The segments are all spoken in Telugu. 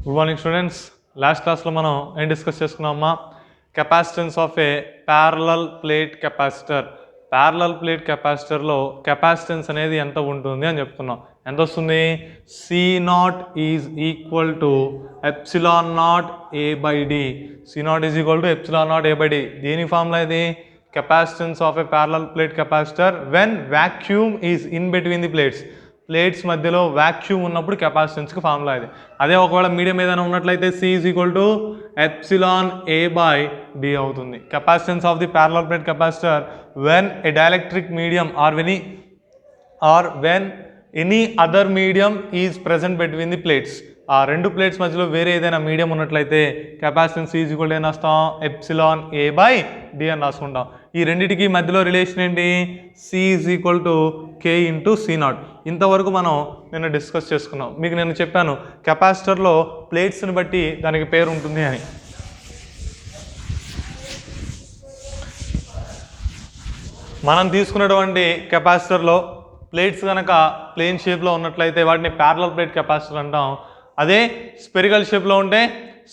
Good morning students. లాస్ట్ క్లాస్లో మనం ఏం డిస్కస్ చేసుకున్నామా, capacitance of a parallel plate capacitor. Parallel plate కెపాసిటర్లో కెపాసిటెన్స్ అనేది ఎంత ఉంటుంది అని చెప్తున్నాం. ఎంత వస్తుంది? C0 is equal to epsilon not A by D. C0 is equal to epsilon not A by D. దేని ఫార్ములా ఇది? Capacitance of a parallel plate capacitor when vacuum is in between the plates మధ్యలో వాక్యూమ్ ఉన్నప్పుడు కెపాసిటెన్స్కి ఫార్ములా ఇది. అదే ఒకవేళ మీడియం ఏదైనా ఉన్నట్లయితే C is equal to epsilon A by D అవుతుంది. Capacitance of the parallel plate capacitor when a dielectric medium or when any other medium is present between the plates. ఆ రెండు ప్లేట్స్ మధ్యలో వేరే ఏదైనా మీడియం ఉన్నట్లయితే కెపాసిటెన్స్ ఈజ్ ఈక్వల్ టు ఏం రాస్తాం? ఎప్సిలాన్ ఏ బై డి అని రాసుకుంటాం. ఈ రెండింటికి మధ్యలో రిలేషన్ ఏంటి? C is equal to K into C0. ఇంతవరకు మనం నిన్న డిస్కస్ చేసుకున్నాం. మీకు నేను చెప్పాను కెపాసిటర్లో ప్లేట్స్ని బట్టి దానికి పేరు ఉంటుంది అని. మనం తీసుకున్నటువంటి కెపాసిటర్లో ప్లేట్స్ కనుక ప్లేన్ షేప్లో ఉన్నట్లయితే వాటిని ప్యారలల్ ప్లేట్ కెపాసిటర్ అంటాం. అదే స్పెరికల్ షేప్లో ఉంటే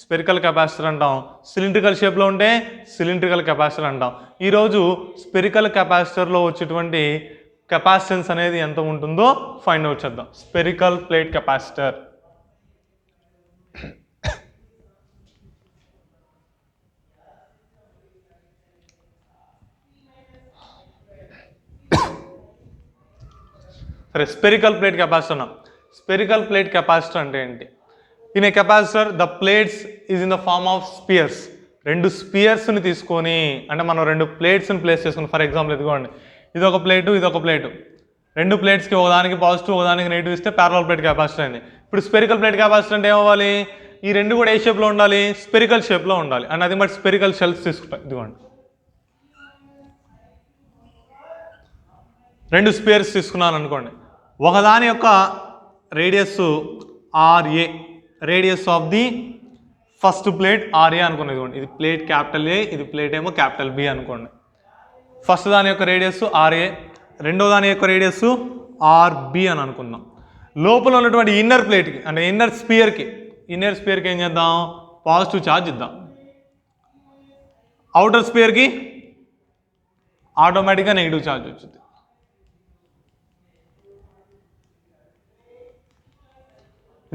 స్పెరికల్ కెపాసిటర్ అంటాం. సిలిండ్రికల్ షేప్లో ఉంటే సిలిండ్రికల్ కెపాసిటర్ అంటాం. ఈరోజు స్పెరికల్ కెపాసిటర్లో వచ్చేటువంటి కెపాసిటెన్స్ అనేది ఎంత ఉంటుందో ఫైండ్ అవుట్ చేద్దాం. Spherical plate capacitor. సరే, స్పెరికల్ ప్లేట్ కెపాసిటర్ అన్నాం. స్పెరికల్ ప్లేట్ కెపాసిటర్ అంటే ఏంటి? In a capacitor the plates is in the form of spheres. రెండు స్పియర్స్ని తీసుకొని, అంటే మనం రెండు ప్లేట్స్ని ప్లేస్ చేసుకుని, ఫర్ ఎగ్జాంపుల్ ఇదిగోండి, ఇదొక ప్లేటు ఇదొక ప్లేటు. రెండు ప్లేట్స్కి ఒకదానికి పాజిటివ్ ఒకదానికి నెగిటివ్ ఇస్తే ప్యారలల్ ప్లేట్ కెపాసిటర్ అయింది. ఇప్పుడు స్పెరికల్ ప్లేట్ కెపాసిటర్ అంటే ఏమవ్వాలి? ఈ రెండు కూడా ఏ షేప్లో ఉండాలి? స్పెరికల్ షేప్లో ఉండాలి. అండ్ అది బట్ స్పెరికల్ షెల్స్ తీసుకుంటాం. ఇదిగోండి, రెండు స్పియర్స్ తీసుకున్నాను అనుకోండి. ఒకదాని యొక్క radius RA, radius of the first plate RA అనుకోండి. ఇదిగోండి, ఇది ప్లేట్ క్యాపిటల్ A, ఇది ప్లేట్ ఏమో క్యాపిటల్ B అనుకోండి. ఫస్ట్ దాని యొక్క రేడియస్ RA, రెండో దాని యొక్క రేడియస్ RB అని అనుకుందాం. లోపల ఉన్నటువంటి ఇన్నర్ ప్లేట్కి, అంటే ఇన్నర్ స్పియర్కి ఏం చేద్దాం? పాజిటివ్ ఛార్జ్ ఇద్దాం. అవుటర్ స్పియర్కి ఆటోమేటిక్గా నెగిటివ్ ఛార్జ్ వచ్చింది.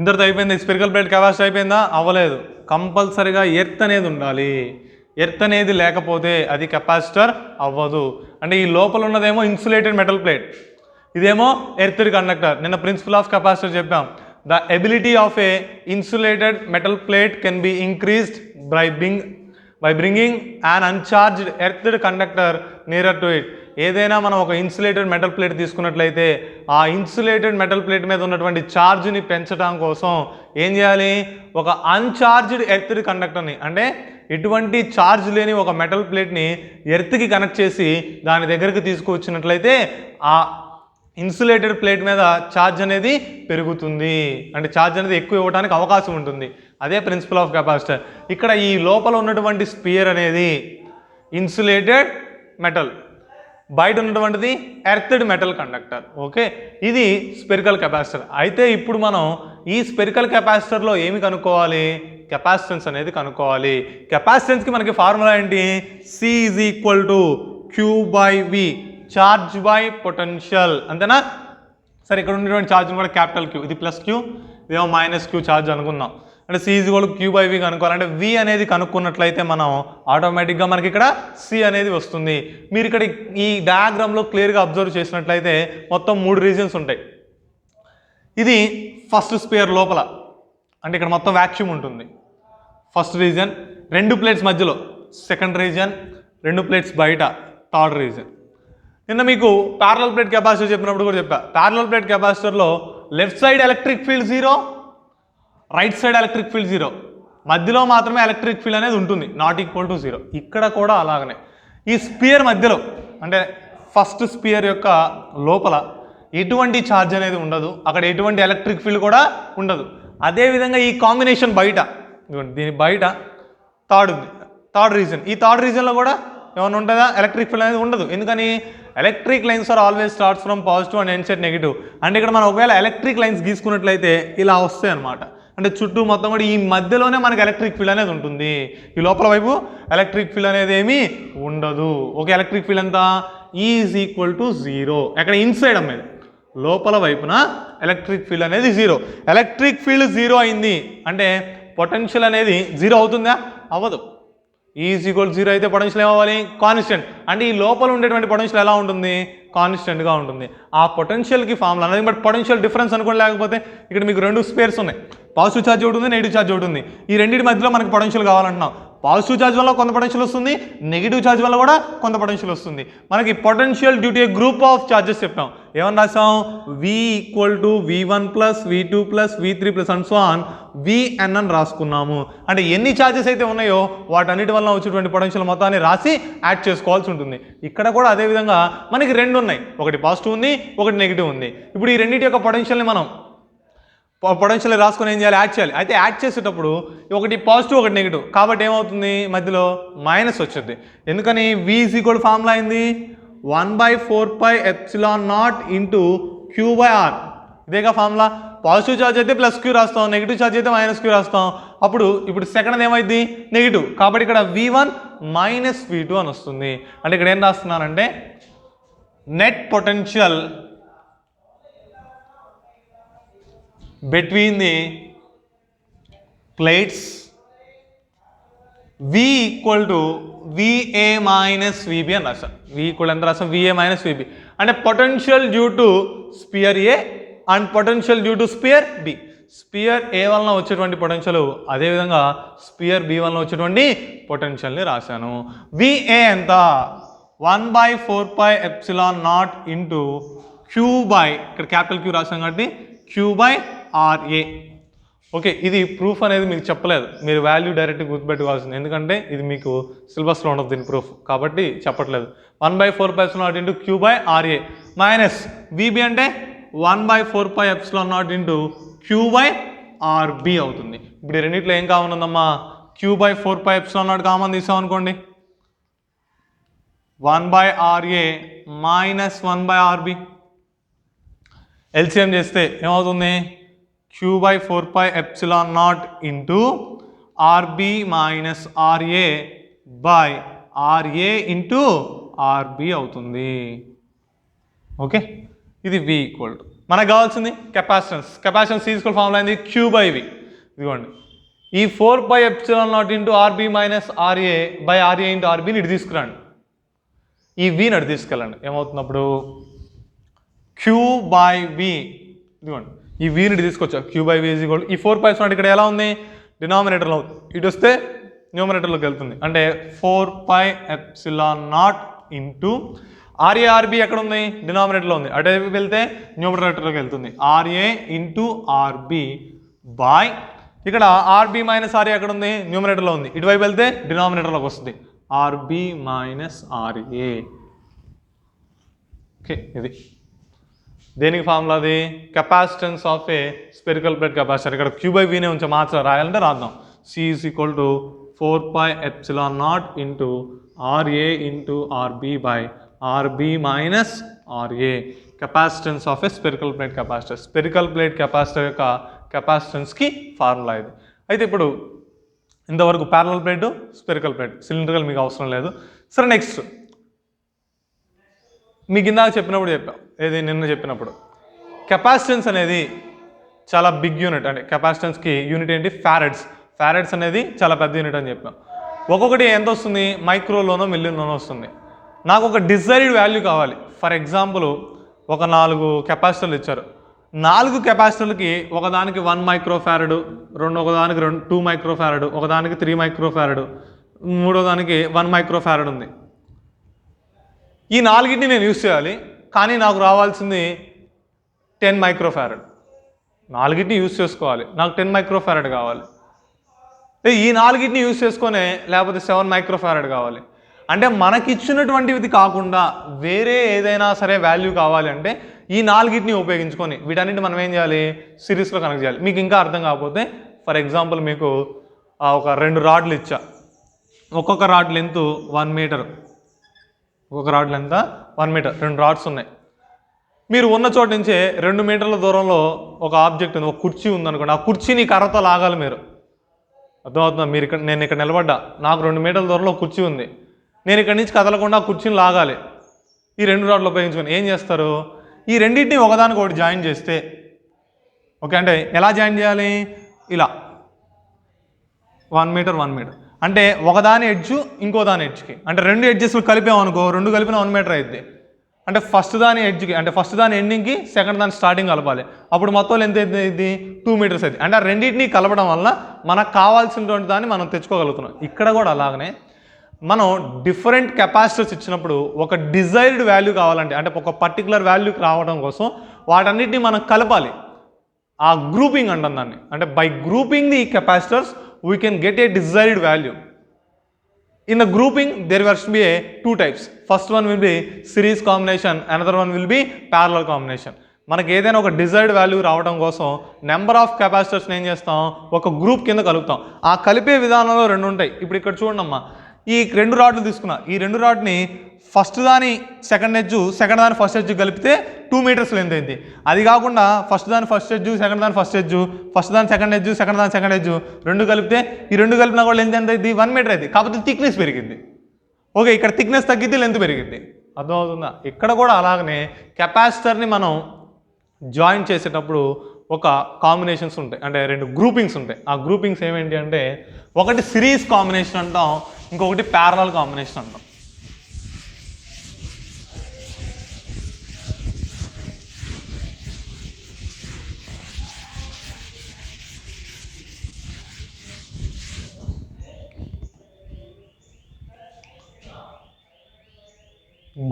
ఇంతటితో అయిపోయింది. స్పెరికల్ ప్లేట్ కెపాసిటర్ అయిపోయిందా? అవ్వలేదు. కంపల్సరీగా ఎర్త్ అనేది ఉండాలి. ఎర్త్ అనేది లేకపోతే అది కెపాసిటర్ అవ్వదు. అంటే ఈ లోపల ఉన్నదేమో ఇన్సులేటెడ్ మెటల్ ప్లేట్, ఇదేమో ఎర్త్డ్ కండక్టర్. నిన్న ప్రిన్సిపల్ ఆఫ్ కెపాసిటర్ చెప్పాం. The ability of A insulated metal plate can be increased by bringing an uncharged earthed conductor nearer to it. ఏదైనా మనం ఒక ఇన్సులేటెడ్ మెటల్ ప్లేట్ తీసుకున్నట్లయితే ఆ ఇన్సులేటెడ్ మెటల్ ప్లేట్ మీద ఉన్నటువంటి ఛార్జ్ని పెంచడం కోసం ఏం చేయాలి? ఒక అన్చార్జ్డ్ ఎర్త్డ్ కండక్టర్ని, అంటే ఎటువంటి ఛార్జ్ లేని ఒక మెటల్ ప్లేట్ని ఎర్త్కి కనెక్ట్ చేసి దాని దగ్గరికి తీసుకువచ్చినట్లయితే ఆ ఇన్సులేటెడ్ ప్లేట్ మీద ఛార్జ్ అనేది పెరుగుతుంది. అంటే ఛార్జ్ అనేది ఎక్కువ ఇవ్వడానికి అవకాశం ఉంటుంది. అదే ప్రిన్సిపల్ ఆఫ్ కెపాసిటర్. ఇక్కడ ఈ లోపల ఉన్నటువంటి స్పియర్ అనేది ఇన్సులేటెడ్ మెటల్, బయట ఉన్నటువంటిది ఎర్త్డ్ మెటల్ కండక్టర్. ఓకే, ఇది స్పెరికల్ కెపాసిటర్. అయితే ఇప్పుడు మనం ఈ స్పెరికల్ కెపాసిటర్లో ఏమి కనుక్కోవాలి? కెపాసిటెన్స్ అనేది కనుక్కోవాలి. కెపాసిటెన్స్కి మనకి ఫార్ములా ఏంటి? C is equal to Q by V, charge by potential. అంతేనా? సరే, ఇక్కడ ఉన్నటువంటి ఛార్జ్ కూడా క్యాపిటల్ Q, ఇది ప్లస్ Q, ఇదేమో మైనస్ Q ఛార్జ్ అనుకుందాం. అంటే C is equal to Q by V కనుక్కోవాలంటే V అనేది కనుక్కున్నట్లయితే మనం ఆటోమేటిక్గా మనకి ఇక్కడ C అనేది వస్తుంది. మీరు ఇక్కడ ఈ డయాగ్రామ్లో క్లియర్గా అబ్జర్వ్ చేసినట్లయితే మొత్తం 3 రీజన్స్ ఉంటాయి. ఇది ఫస్ట్ స్పియర్ లోపల, అంటే ఇక్కడ మొత్తం వాక్యూమ్ ఉంటుంది. First reason. రెండు ప్లేట్స్ మధ్యలో సెకండ్ రీజన్. రెండు ప్లేట్స్ బయట థర్డ్ రీజన్. నిన్న మీకు ప్యారలల్ ప్లేట్ కెపాసిటర్ చెప్పినప్పుడు కూడా చెప్పా, ప్యారలల్ ప్లేట్ కెపాసిటర్లో left side electric field 0, right side electric field 0, మధ్యలో మాత్రమే ఎలక్ట్రిక్ ఫీల్డ్ అనేది ఉంటుంది, నాట్ ఈక్వల్ టు 0. ఇక్కడ కూడా అలాగనే ఈ స్పియర్ మధ్యలో, అంటే ఫస్ట్ స్పియర్ యొక్క లోపల ఎటువంటి ఛార్జ్ అనేది ఉండదు, అక్కడ ఎటువంటి ఎలక్ట్రిక్ ఫీల్డ్ కూడా ఉండదు. అదేవిధంగా ఈ కాంబినేషన్ బయట, దీని బయట థర్డ్ రీజన్, ఈ థర్డ్ రీజన్లో కూడా ఏమైనా ఉంటుందా? ఎలక్ట్రిక్ ఫీల్డ్ అనేది ఉండదు. ఎందుకని? Electric lines are always starts from positive and end set negative. అంటే ఇక్కడ మనం ఒకవేళ ఎలక్ట్రిక్ లైన్స్ గీసుకున్నట్లయితే ఇలా వస్తాయి అన్నమాట. అంటే చుట్టూ మొత్తం కూడా ఈ మధ్యలోనే మనకి ఎలక్ట్రిక్ ఫీల్డ్ అనేది ఉంటుంది. ఈ లోపల వైపు ఎలక్ట్రిక్ ఫీల్డ్ అనేది ఏమీ ఉండదు. ఓకే, ఎలక్ట్రిక్ ఫీల్డ్ ఎంత ఈజ్ ఈక్వల్ టు 0. ఎక్కడ ఇన్సైడ్ అమ్మేది లోపల వైపున ఎలక్ట్రిక్ ఫీల్డ్ అనేది 0. ఎలక్ట్రిక్ ఫీల్డ్ 0 అయింది అంటే పొటెన్షియల్ అనేది 0 అవుతుందా? అవ్వదు. ఈజ్ ఈక్వల్ 0 అయితే పొటెన్షియల్ ఏమవ్వాలి? కాన్స్టెంట్. అంటే ఈ లోపల ఉండేటువంటి పొటెన్షియల్ ఎలా ఉంటుంది? కాన్స్టెంట్గా ఉంటుంది. ఆ పొటెన్షియల్కి ఫార్ములా అనేది బట్ పొటెన్షియల్ డిఫరెన్స్ అనుకోండి. లేకపోతే ఇక్కడ మీకు 2 స్పేర్స్ ఉన్నాయి, పాజిటివ్ ఛార్జ్ ఒకటి ఉంది, నెగిటివ్ ఛార్జ్ ఒకటి ఉంది. ఈ రెండింటి మధ్యలో మనకి పొటెన్షియల్ కావాలంటున్నాం. పాజిటివ్ ఛార్జ్ వల్ల కొంత పొటెన్షియల్ వస్తుంది, నెగిటివ్ ఛార్జ్ వల్ల కూడా కొంత పొటెన్షియల్ వస్తుంది. మనకి potential due to A group of charges చెప్పాం. ఏమని రాసాం? V equal to V1 plus V2 plus V3 plus and so on Vn అని రాసుకున్నాము. అంటే ఎన్ని ఛార్జెస్ అయితే ఉన్నాయో వాటన్నిటి వల్ల వచ్చేటువంటి పొటెన్షియల్ మొత్తాన్ని రాసి యాడ్ చేసుకోవాల్సి ఉంటుంది. ఇక్కడ కూడా అదే విధంగా మనకి 2 ఉన్నాయి, ఒకటి పాజిటివ్ ఉంది, ఒకటి నెగిటివ్ ఉంది. ఇప్పుడు ఈ రెండింటి యొక్క పొటెన్షియల్ని మనం పొటెన్షియల్ రాసుకొని ఏం చేయాలి? యాడ్ చేయాలి. అయితే యాడ్ చేసేటప్పుడు ఒకటి పాజిటివ్ ఒకటి నెగిటివ్ కాబట్టి ఏమవుతుంది? మధ్యలో మైనస్ వచ్చింది. ఎందుకని? V ఈజ్ ఈక్వల్ ఫార్ములా అయింది 1/4πε0 ఇంటూ Q/R. ఇదేగా ఫార్ములా. పాజిటివ్ ఛార్జ్ అయితే ప్లస్ Q రాస్తాం, నెగిటివ్ ఛార్జ్ అయితే మైనస్ Q రాస్తాం. ఇప్పుడు సెకండ్ ఏమైంది? నెగిటివ్. కాబట్టి ఇక్కడ V1 మైనస్ V2 అని వస్తుంది. అంటే ఇక్కడ ఏం రాస్తున్నానంటే net potential between the plates V equal to VA minus VB అని రాసాం. V equal ఎంత రాసాం? VA minus VB. అంటే potential due to sphere A and potential due to sphere B. Sphere A వలన వచ్చేటువంటి పొటెన్షియల్, అదేవిధంగా స్పియర్ B వలన వచ్చేటువంటి పొటెన్షియల్ని రాశాను. VA ఎంత? 1/4πε0 ఇంటూ ఇక్కడ క్యాపిటల్ Q రాసాం కాబట్టి Q/RA. ఓకే, ఇది ప్రూఫ్ అనేది మీకు చెప్పలేదు, మీరు వాల్యూ డైరెక్ట్గా గుర్తుపెట్టుకోవాల్సింది. ఎందుకంటే ఇది మీకు సిలబస్లో ఉండదు దీని ప్రూఫ్, కాబట్టి చెప్పట్లేదు. 1/4πε0 ఇంటూ Q/RA మైనస్ VB అంటే 1/4πε0 ఇంటూ Q/RB అవుతుంది. ఇప్పుడు రెండింటిలో ఏం కామన్ ఉందమ్మా? Q/4πε0 common తీసామనుకోండి, 1/RA minus 1/RB. LCM చేస్తే ఏమవుతుంది? Q/4πε0 into RB minus RA by RA into RB అవుతుంది. ఓకే, ఇది V ఈక్వల్ టు మనకు కావాల్సింది కెపాసిటెన్స్. కెపాసిటెన్స్ ఈక్వల్ ఫార్ములా అయింది Q/V. ఇదిగోండి, ఈ 4πε0 into RB minus RA by RA into RBని ఇటు తీసుకురండి, ఈ V నటు తీసుకెళ్ళండి. ఏమవుతున్నప్పుడు Q/V. ఇదిగోండి, ఈ V ని తీసుకొచ్చా. Q/V ఈజ్ ఈక్వల్ ఈ 4πε0 ఇక్కడ ఎలా ఉంది? డినామినేటర్లో ఉంది, ఇటు వస్తే న్యూమరేటర్లోకి వెళ్తుంది. అంటే 4πε0 ఇంటూ RA RB ఎక్కడ ఉంది? డినామినేటర్లో ఉంది, అటు వెళ్తే న్యూమరేటర్లోకి వెళ్తుంది. RA ఇంటూ RB బాయ్ ఇక్కడ RB మైనస్ RA ఎక్కడ ఉంది? న్యూమరేటర్లో ఉంది, ఇటువైపు వెళ్తే డినామినేటర్లోకి వస్తుంది. RB minus RA. ఓకే, ఇది దేనికి ఫార్ములా? అది capacitance of a spherical plate capacitor. ఇక్కడ Q/Vనే ఉంచి మార్చా రాయాలంటే రాద్దాం. C is equal to 4πε0 into RA into RB by RB minus RA. Capacitance of a spherical plate capacitor. Spherical plate capacitor యొక్క కెపాసిటెన్స్కి ఫార్ములా ఇది. అయితే ఇప్పుడు ఇంతవరకు parallel plate, spherical plate, cylindrical మీకు అవసరం లేదు. సరే, నెక్స్ట్ మీకు ఇందాక చెప్పినప్పుడు ఏది నిన్న చెప్పినప్పుడు కెపాసిటెన్స్ అనేది చాలా బిగ్ యూనిట్. అంటే కెపాసిటెన్స్కి యూనిట్ ఏంటి? ఫారెడ్స్. ఫారెడ్స్ అనేది చాలా పెద్ద యూనిట్ అని చెప్పాం. ఒక్కొక్కటి ఎంత వస్తుంది? మైక్రోలోనో మిలియన్లోనో వస్తుంది. నాకు ఒక డిజైర్డ్ వాల్యూ కావాలి. ఫర్ ఎగ్జాంపుల్ ఒక 4 కెపాసిటర్లు ఇచ్చారు. 4 కెపాసిటర్లకి ఒకదానికి 1 మైక్రోఫారడ్, ఒకదానికి 2 మైక్రోఫారడ్, ఒకదానికి 3 మైక్రోఫారడ్, మూడో దానికి 1 మైక్రోఫారడ్ ఉంది. ఈ 4ని నేను యూస్ చేయాలి, కానీ నాకు రావాల్సింది 10 మైక్రోఫారడ్. 4ని యూస్ చేసుకోవాలి, నాకు 10 మైక్రోఫారడ్ కావాలి. ఈ 4ని యూస్ చేసుకొనే లేకపోతే 7 మైక్రోఫారడ్ కావాలి. అంటే మనకి ఇచ్చినటువంటివి కాకుండా వేరే ఏదైనా సరే వాల్యూ కావాలి అంటే ఈ 4ని ఉపయోగించుకొని వీటన్నిటి మనం ఏం చేయాలి? సిరీస్లో కనెక్ట్ చేయాలి. మీకు ఇంకా అర్థం కాకపోతే ఫర్ ఎగ్జాంపుల్ మీకు ఒక 2 రాడ్లు ఇచ్చా, ఒక్కొక్క రాడ్ లెంత్ 1 మీటర్, ఒక్కొక్క రాడ్ లెంత్ 1 మీటర్, 2 రాడ్స్ ఉన్నాయి. మీరు ఉన్న చోట నుంచే 2 మీటర్ల దూరంలో ఒక ఆబ్జెక్ట్ ఉంది, ఒక కుర్చీ ఉందనుకోండి. ఆ కుర్చీని కర్రతో లాగాలి మీరు. అర్థమవుతుందా? నేను ఇక్కడ నిలబడ్డా, నాకు 2 మీటర్ల దూరంలో కుర్చీ ఉంది. నేను ఇక్కడి నుంచి కదలకుండా ఆ కుర్చీని లాగాలి. ఈ 2 రాడ్లు ఉపయోగించుకొని ఏం చేస్తారు? ఈ రెండింటిని ఒకదానికి ఒకటి జాయిన్ చేస్తే, ఓకే, అంటే ఎలా జాయిన్ చేయాలి? ఇలా 1 మీటర్ 1 మీటర్ అంటే ఒకదాని ఎడ్జు ఇంకో దాని ఎడ్జ్కి, అంటే 2 ఎడ్జెస్లు కలిపామనుకో, 2 కలిపిన 1 మీటర్ అయింది. అంటే ఫస్ట్ దాని ఎడ్జ్కి, అంటే ఫస్ట్ దాని ఎండింగ్కి సెకండ్ దాని స్టార్టింగ్ కలపాలి. అప్పుడు మొత్తం ఎంత అయింది? 2 మీటర్స్ అయింది. అంటే ఆ రెండింటిని కలపడం వల్ల మనకు కావాల్సినటువంటి దాన్ని మనం తెచ్చుకోగలుగుతున్నాం. ఇక్కడ కూడా అలాగనే మనం డిఫరెంట్ కెపాసిటర్స్ ఇచ్చినప్పుడు ఒక డిజైర్డ్ వాల్యూ కావాలంటే, అంటే ఒక పర్టికులర్ వాల్యూకి రావడం కోసం వాటన్నిటిని మనం కలపాలి. ఆ గ్రూపింగ్ అంటాం దాన్ని. అంటే by grouping the capacitors we can get a desired value. In the grouping there must be a 2 types. First one will be series combination, another one will be parallel combination. మనకి ఏదైనా ఒక డిజైర్డ్ వాల్యూ రావడం కోసం నెంబర్ ఆఫ్ కెపాసిటర్స్ని ఏం చేస్తాం? ఒక గ్రూప్ కింద కలుపుతాం. ఆ కలిపే విధానంలో 2 ఉంటాయి. ఇప్పుడు ఇక్కడ చూడండి అమ్మా, ఈ 2 రాడ్లు తీసుకున్నా. ఈ 2 రాడ్ని ఫస్ట్ దాని సెకండ్ ఎడ్జు, సెకండ్ దాని ఫస్ట్ ఎడ్జు కలిపితే 2 మీటర్స్ లెంత్ అయింది. అది కాకుండా ఫస్ట్ దాని ఫస్ట్ ఎడ్జు, సెకండ్ దాని ఫస్ట్ ఎడ్జు, ఫస్ట్ దాని సెకండ్ ఎడ్జు, సెకండ్ దాని సెకండ్ ఎడ్జు 2 కలిపితే ఈ 2 కలిపినా కూడా లెంత్ ఎంత అయింది? 1 మీటర్ అయింది. కాకపోతే థిక్నెస్ పెరిగింది. ఓకే, ఇక్కడ థిక్నెస్ తగ్గితే లెంత్ పెరిగింది. అర్థమవుతుందా? ఇక్కడ కూడా అలాగనే కెపాసిటర్ని మనం జాయిన్ చేసేటప్పుడు ఒక కాంబినేషన్స్ ఉంటాయి, అంటే 2 గ్రూపింగ్స్ ఉంటాయి. ఆ గ్రూపింగ్స్ ఏమేంటి అంటే, ఒకటి సిరీస్ కాంబినేషన్ అంటాం, ఇంకొకటి ప్యారలల్ కాంబినేషన్ అంటాం.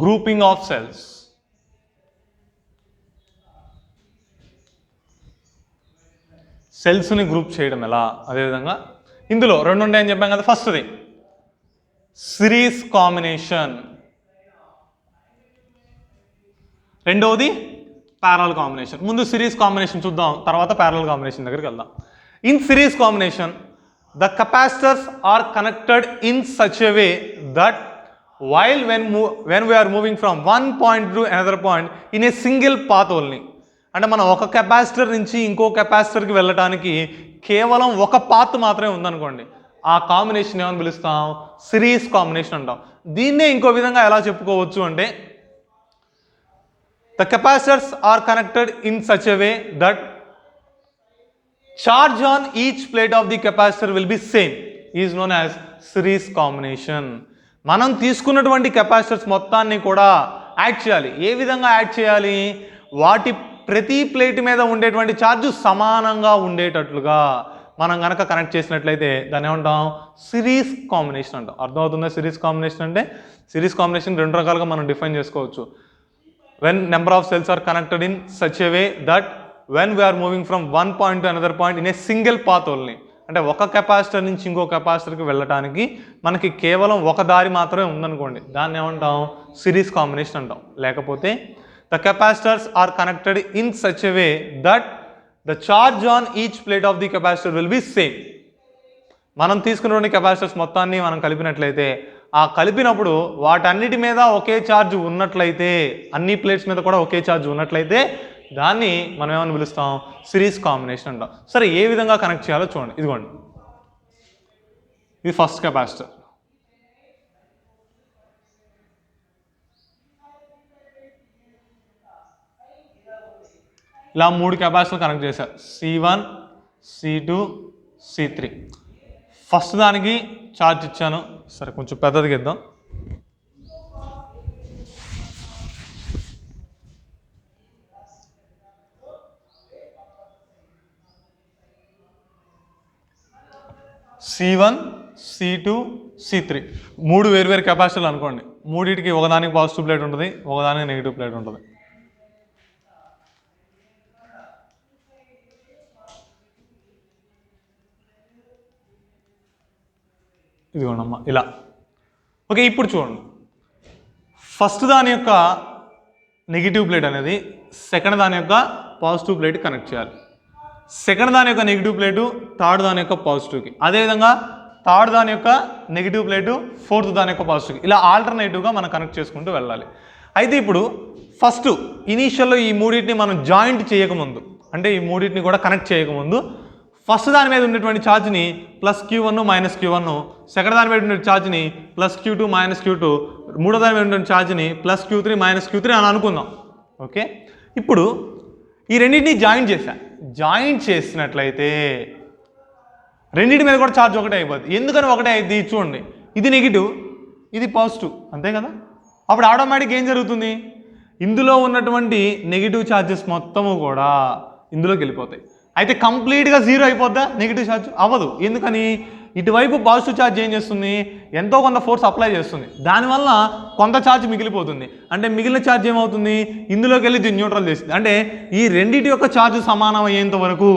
Grouping of cells. సెల్స్ని గ్రూప్ చేయడం ఎలా? అదేవిధంగా ఇందులో 2 ఉంటాయని చెప్పాం కదా. ఫస్ట్ది సిరీస్ కాంబినేషన్, రెండవది ప్యారలల్ కాంబినేషన్. ముందు సిరీస్ కాంబినేషన్ చూద్దాం, తర్వాత ప్యారలల్ కాంబినేషన్ దగ్గరికి వెళ్దాం. In series combination the capacitors are connected in such a way that while when we are moving from one point to another point in a single path only, అంటే మనం ఒక కెపాసిటర్ నుంచి ఇంకో కెపాసిటర్కి వెళ్ళడానికి కేవలం ఒక పాత్ మాత్రమే ఉందనుకోండి, ఆ కాంబినేషన్ ఏమని పిలుస్తాం? సిరీస్ కాంబినేషన్ అంటాం. దీన్నే ఇంకో విధంగా ఎలా చెప్పుకోవచ్చు అంటే, the capacitors are connected in such a way that charge on each plate of the capacitor will be same is known as series combination. మనం తీసుకున్నటువంటి కెపాసిటర్స్ మొత్తాన్ని కూడా యాడ్ చేయాలి. ఏ విధంగా యాడ్ చేయాలి? వాటి ప్రతి ప్లేట్ మీద ఉండేటువంటి ఛార్జ్ సమానంగా ఉండేటట్లుగా మనం కనుక కనెక్ట్ చేసినట్లయితే దాన్ని ఏమంటాం? సిరీస్ కాంబినేషన్ అంటాం. అర్థమవుతుందా? సిరీస్ కాంబినేషన్ అంటే, సిరీస్ కాంబినేషన్ 2 రకాలుగా మనం డిఫైన్ చేసుకోవచ్చు. when number of cells are connected in such a way that when we are moving from one point to another point in a single path only, అంటే ఒక కెపాసిటర్ నుంచి ఇంకో కెపాసిటర్కి వెళ్ళడానికి మనకి కేవలం ఒక దారి మాత్రమే ఉందనుకోండి, దాన్ని ఏమంటాం? సిరీస్ కాంబినేషన్ అంటాం. లేకపోతే the capacitors are connected in such a way that the charge on each plate of the capacitor will be same. మనం తీసుకున్న కెపాసిటర్స్ మొత్తాన్ని మనం కలిపినట్లయితే, ఆ కలిపినప్పుడు వాటన్నిటి మీద ఒకే ఛార్జ్ ఉన్నట్లయితే, అన్ని ప్లేట్స్ మీద కూడా ఒకే ఛార్జ్ ఉన్నట్లయితే దాన్ని మనం ఏమని పిలుస్తాం? సిరీస్ కాంబినేషన్ అంటాం. సరే, ఏ విధంగా కనెక్ట్ చేయాలో చూడండి. ఇదిగోండి, ఇది ఫస్ట్ కెపాసిటర్. ఇలా 3 కెపాసిటర్లు కనెక్ట్ చేశారు, C1, C2, C3. ఫస్ట్ దానికి ఛార్జ్ ఇచ్చాను. సరే, కొంచెం పెద్దదిగా ఇద్దాం. C1, C2, C3 3 వేరు కెపాసిటర్లు అనుకోండి. మూడింటికి ఒకదానికి పాజిటివ్ ప్లేట్ ఉంటుంది, ఒకదానికి నెగిటివ్ ప్లేట్ ఉంటుంది. ఇదిగోండమ్మా ఇలా. ఓకే, ఇప్పుడు చూడండి, ఫస్ట్ దాని యొక్క నెగిటివ్ ప్లేట్ అనేది సెకండ్ దాని యొక్క పాజిటివ్ ప్లేట్ కనెక్ట్ చేయాలి. సెకండ్ దాని యొక్క నెగిటివ్ ప్లేటు థర్డ్ దాని యొక్క పాజిటివ్కి, అదేవిధంగా థర్డ్ దాని యొక్క నెగిటివ్ ప్లేటు ఫోర్త్ దాని యొక్క పాజిటివ్కి, ఇలా ఆల్టర్నేటివ్గా మనం కనెక్ట్ చేసుకుంటూ వెళ్ళాలి. అయితే ఇప్పుడు ఫస్ట్ ఇనీషియల్లో ఈ మూడింటిని మనం జాయింట్ చేయకముందు, అంటే ఈ మూడింటిని కూడా కనెక్ట్ చేయకముందు ఫస్ట్ దాని మీద ఉన్నటువంటి ఛార్జ్ని plus Q1 minus Q1, second దాని మీద ఉన్న ఛార్జ్ని ప్లస్ Q2 మైనస్ Q2, మూడో దాని మీద ఉన్న ఛార్జ్ని ప్లస్ Q3 మైనస్ Q3 అని అనుకుందాం. ఓకే, ఇప్పుడు ఈ రెండింటిని జాయింట్ చేశా. జాయింట్ చేసినట్లయితే రెండింటి మీద కూడా ఛార్జ్ ఒకటే అయిపోద్ది. ఎందుకని ఒకటే అయింది చూడండి, ఇది నెగిటివ్, ఇది పాజిటివ్, అంతే కదా. అప్పుడు ఆటోమేటిక్ ఏం జరుగుతుంది, ఇందులో ఉన్నటువంటి నెగిటివ్ ఛార్జెస్ మొత్తము కూడా ఇందులోకి వెళ్ళిపోతాయి. అయితే కంప్లీట్గా జీరో అయిపోద్దా నెగిటివ్ ఛార్జ్? అవ్వదు. ఎందుకని, ఇటువైపు పాజిటివ్ ఛార్జ్ ఏం చేస్తుంది, ఎంతో కొంత ఫోర్స్ అప్లై చేస్తుంది, దానివల్ల కొంత ఛార్జ్ మిగిలిపోతుంది. అంటే మిగిలిన ఛార్జ్ ఏమవుతుంది, ఇందులోకి వెళ్ళి దీన్ని న్యూట్రల్ చేస్తుంది. అంటే ఈ రెండింటి యొక్క ఛార్జ్ సమానం అయ్యేంత వరకు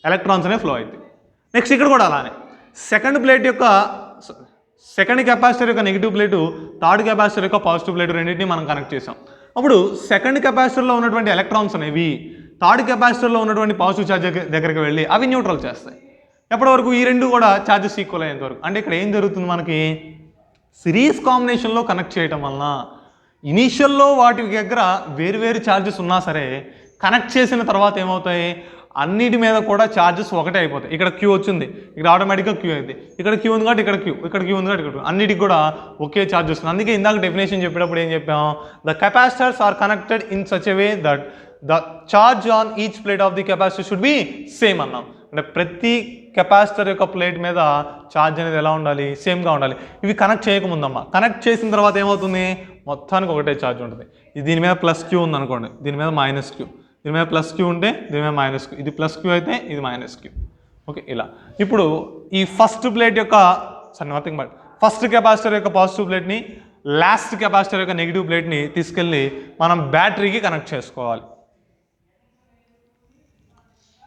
ఎలక్ట్రాన్స్ అనే ఫ్లో అవుతాయి. నెక్స్ట్ ఇక్కడ కూడా అలానే సెకండ్ కెపాసిటర్ యొక్క నెగిటివ్ ప్లేటు, థర్డ్ కెపాసిటర్ యొక్క పాజిటివ్ ప్లేటు రెండింటిని మనం కనెక్ట్ చేసాం. అప్పుడు సెకండ్ కెపాసిటర్లో ఉన్నటువంటి ఎలక్ట్రాన్స్ అనేవి థర్డ్ కెపాసిటర్లో ఉన్నటువంటి పాజిటివ్ ఛార్జ్ దగ్గరికి వెళ్ళి అవి న్యూట్రల్ చేస్తాయి. ఎప్పటి వరకు, ఈ రెండు కూడా ఛార్జెస్ ఈక్వల్ అయ్యేంత వరకు. అంటే ఇక్కడ ఏం జరుగుతుంది, మనకి సిరీస్ కాంబినేషన్లో కనెక్ట్ చేయటం వలన ఇనీషియల్లో వాటి దగ్గర వేరు ఛార్జెస్ ఉన్నా సరే కనెక్ట్ చేసిన తర్వాత ఏమవుతాయి, అన్నిటి మీద కూడా ఛార్జెస్ ఒకటే అయిపోతాయి. ఇక్కడ క్యూ వచ్చింది, ఇక్కడ ఆటోమేటిక్గా క్యూ అయింది, ఇక్కడ క్యూ ఉంది కాబట్టి ఇక్కడ క్యూ ఉంది కాబట్టి ఇక్కడ అన్నిటికి కూడా ఒకే ఛార్జ్ వస్తుంది. అందుకే ఇందాక డెఫినేషన్ చెప్పేటప్పుడు ఏం చెప్పాం, the capacitors are connected in such a way that the charge on each plate of the capacitor should be same అన్నాం. అంటే ప్రతి కెపాసిటర్ యొక్క ప్లేట్ మీద ఛార్జ్ అనేది ఎలా ఉండాలి, సేమ్గా ఉండాలి. ఇవి కనెక్ట్ చేయకముందమ్మా, కనెక్ట్ చేసిన తర్వాత ఏమవుతుంది, మొత్తానికి ఒకటే ఛార్జ్ ఉంటుంది. దీని మీద ప్లస్ క్యూ ఉంది అనుకోండి, దీని మీద మైనస్ క్యూ, దీని మీద ప్లస్ క్యూ ఉంటే దీని మీద మైనస్ క్యూ, ఇది ప్లస్ క్యూ అయితే ఇది మైనస్ క్యూ. ఓకే, ఇలా. ఇప్పుడు ఈ ఫస్ట్ ప్లేట్ యొక్క నథింగ్ బట్ ఫస్ట్ కెపాసిటర్ యొక్క పాజిటివ్ ప్లేట్ని, లాస్ట్ కెపాసిటర్ యొక్క నెగిటివ్ ప్లేట్ని తీసుకెళ్ళి మనం బ్యాటరీకి కనెక్ట్ చేసుకోవాలి.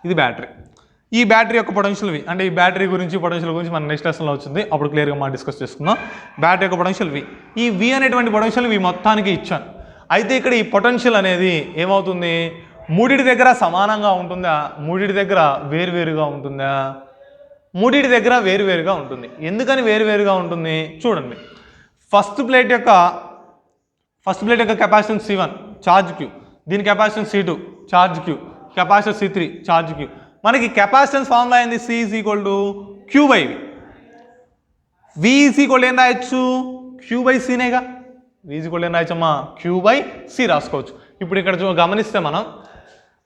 ఇది బ్యాటరీ. ఈ బ్యాటరీ యొక్క పొటెన్షియల్ వి, అంటే ఈ బ్యాటరీ గురించి పొటెన్షియల్ గురించి మనం నెక్స్ట్ లెసన్లో వచ్చింది, అప్పుడు క్లియర్గా మనం డిస్కస్ చేసుకుందాం. బ్యాటరీ యొక్క పొటెన్షియల్ వి, ఈ వి అనేటువంటి పొటెన్షియల్ వి మొత్తానికి ఇచ్చాను. అయితే ఇక్కడ ఈ పొటెన్షియల్ అనేది ఏమవుతుంది, మూడిటి దగ్గర సమానంగా ఉంటుందా, మూడిటి దగ్గర వేరువేరుగా ఉంటుందా, మూడిటి దగ్గర వేరువేరుగా ఉంటుంది. ఎందుకని వేరువేరుగా ఉంటుంది చూడండి. ఫస్ట్ ప్లేట్ యొక్క కెపాసిటెన్స్ C1 ఛార్జ్ Q, దీని capacitance C2 charge Q, capacitor C3 charge Q. మనకి కెపాసిటెన్స్ ఫార్ములా అయింది C = Q/V. V ఏం రాయొచ్చు, Q/Cనేగా. V ఏం రాయచ్చమ్మా, Q/C రాసుకోవచ్చు. ఇప్పుడు ఇక్కడ గమనిస్తే మనం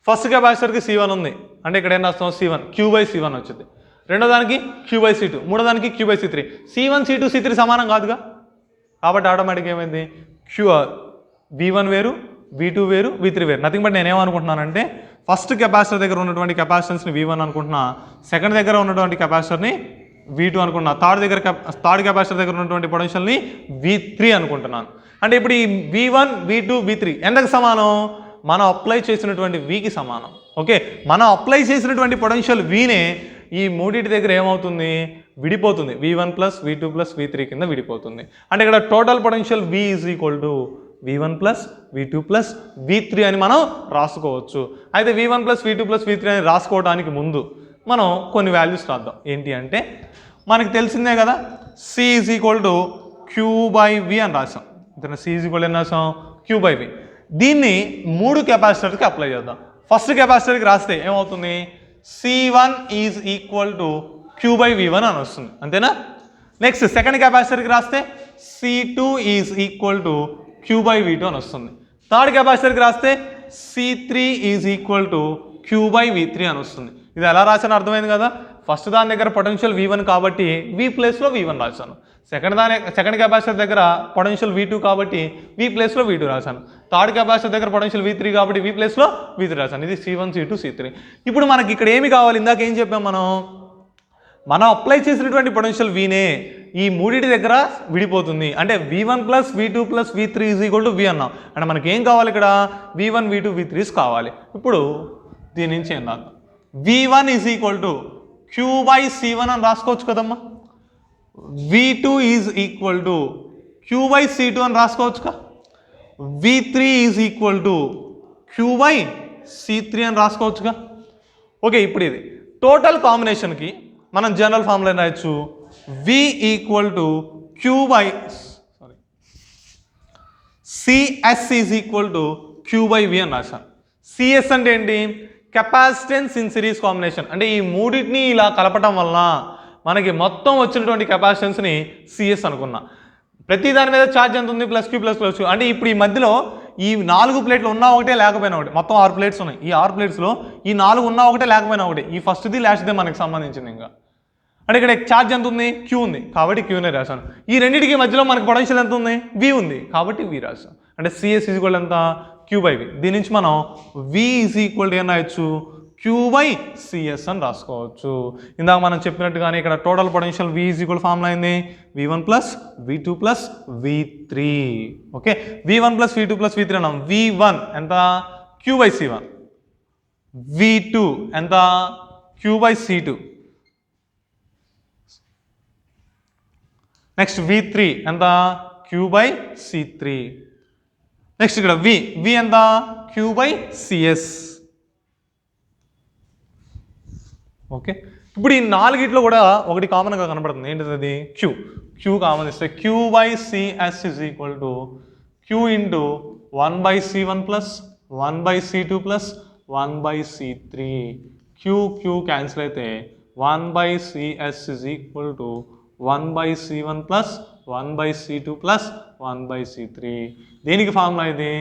ఫస్ట్ కెపాసిటర్కి C1 ఉంది, అంటే ఇక్కడ ఏం రాస్తాం, C1 Q/C1 వచ్చింది. రెండో దానికి Q/C2, మూడో దానికి Q/C3. C1 C2 C3 సమానం కాదుగా, కాబట్టి ఆటోమేటిక్గా ఏమైంది, V1 వేరు, V2 వేరు, V3 వేరు. నథింగ్ బట్ నేనేమనుకుంటున్నానంటే ఫస్ట్ కెపాసిటర్ దగ్గర ఉన్నటువంటి కెపాసిటెన్స్ని V1 అనుకుంటున్నా, సెకండ్ దగ్గర ఉన్నటువంటి కెపాసిటర్ని V2 అనుకుంటున్నా, థర్డ్ కెపాసిటర్ దగ్గర ఉన్నటువంటి పొటెన్షియల్ని V3 అనుకుంటున్నాను. అంటే ఇప్పుడు ఈ V1 V2 V3 ఎంతకు సమానం, మనం అప్లై చేసినటువంటి Vకి సమానం. ఓకే, మనం అప్లై చేసినటువంటి పొటెన్షియల్ Vనే ఈ మూడింటి దగ్గర ఏమవుతుంది, విడిపోతుంది. V1 + V2 + V3 కింద విడిపోతుంది. అంటే ఇక్కడ total potential V = V1 + V2 + V3 అని మనం రాసుకోవచ్చు. అయితే V1 + V2 + V3 అని రాసుకోవడానికి ముందు మనం కొన్ని వాల్యూస్ రాద్దాం. ఏంటి అంటే మనకి తెలిసిందే కదా, C = Q/V అని రాసాం. C = ఏం రాసాం, Q/V. దీన్ని మూడు కెపాసిటర్కి అప్లై చేద్దాం. ఫస్ట్ కెపాసిటర్కి రాస్తే ఏమవుతుంది, C1 = Q/V1 అని వస్తుంది, అంతేనా. నెక్స్ట్ సెకండ్ కెపాసిటర్కి రాస్తే C2 = Q/V2 అని వస్తుంది. థర్డ్ కెపాసిటర్కి రాస్తే C3 = Q/V3 అని వస్తుంది. ఇది ఎలా రాసాను అర్థమైంది కదా. ఫస్ట్ దాని దగ్గర పొటెన్షియల్ V1 కాబట్టి V ప్లేస్లో V1 రాశాను. సెకండ్ కెపాసిటర్ దగ్గర పొటెన్షియల్ V2 కాబట్టి V ప్లేస్లో V2 రాశాను. థర్డ్ కెపాసిటర్ దగ్గర పొటెన్షియల్ V3 కాబట్టి V ప్లేస్లో V3 రాశాను. ఇది C1 C2 C3. ఇప్పుడు మనకి ఇక్కడ ఏమి కావాలి, ఇందాక ఏం చెప్పాం, మనం అప్లై చేసినటువంటి పొటెన్షియల్ Vనే ఈ మూడింటి దగ్గర విడిపోతుంది. అంటే V1 + V2 + V3 = V అన్నాం. అంటే మనకి ఏం కావాలి, ఇక్కడ V1 V2 V3s కావాలి. ఇప్పుడు దీని నుంచి ఏం రాద్దాం, V1 = Q/C1 అని రాసుకోవచ్చు కదమ్మా. V2 = Q/C2 అని రాసుకోవచ్చుగా. V3 = Q/C3 అని రాసుకోవచ్చుగా. ఓకే, ఇప్పుడు ఇది టోటల్ కాంబినేషన్కి మనం జనరల్ ఫార్ములా రాయొచ్చు. V = CS is equal to Q by V అని రాశాను. సిఎస్ అంటే ఏంటి? Capacitance in series combination. అంటే ఈ మూడింటిని ఇలా కలపటం వలన మనకి మొత్తం వచ్చినటువంటి కెపాసిటెన్స్ని సిఎస్ అనుకున్నా. ప్రతి దాని మీద ఛార్జ్ ఎంత ఉంది? Plus Q plus plus Q. అంటే ఇప్పుడు ఈ మధ్యలో ఈ 4 ప్లేట్లు ఉన్నా ఒకటే లేకపోయినా ఒకటి, మొత్తం 6 ప్లేట్స్ ఉన్నాయి. ఈ 6 ప్లేట్స్లో ఈ 4 ఉన్నా ఒకటే లేకపోయినా ఒకటి. ఈ ఫస్ట్ది లాస్ట్దే మనకి సంబంధించింది. ఇంకా అంటే ఇక్కడ ఛార్జ్ ఎంత ఉంది? క్యూ ఉంది కాబట్టి క్యూనే రాశాను. ఈ రెండింటికి మధ్యలో మనకి పొటెన్షియల్ ఎంత ఉంది? వి ఉంది కాబట్టి వి రాశాను. అంటే సిఎస్ ఈజ్ ఈక్వల్ ఎంత? క్యూ బై వి. దీని నుంచి మనం వి ఈజ్ ఈక్వల్ టు ఏం రాయొచ్చు? క్యూ బై సిఎస్ అని రాసుకోవచ్చు. ఇందాక మనం చెప్పినట్టుగానే ఇక్కడ total potential we is equal formula అయింది V1 plus V2 plus V3. Okay, V1 plus V2 plus V3 అన్నాం. V1 ఎంత? Q by C1. V2 ఎంత? Q by C2. Next V3 ఎంత? Q by C3. నెక్స్ట్ ఇక్కడ V ఎంత? Q by CS. ఓకే, ఇప్పుడు ఈ 4 కూడా ఒకటి కామన్గా కనబడుతుంది. ఏంటిది అది? క్యూ కామన్ ఇస్తే Q by CS is equal to Q into 1 by C1 plus 1 by C2 plus 1 by C3. Q cancel అయితే 1 by CS is equal to 1 by C1 plus 1 by C2 plus 1 by C3. దీనికి ఫార్ములా ఇది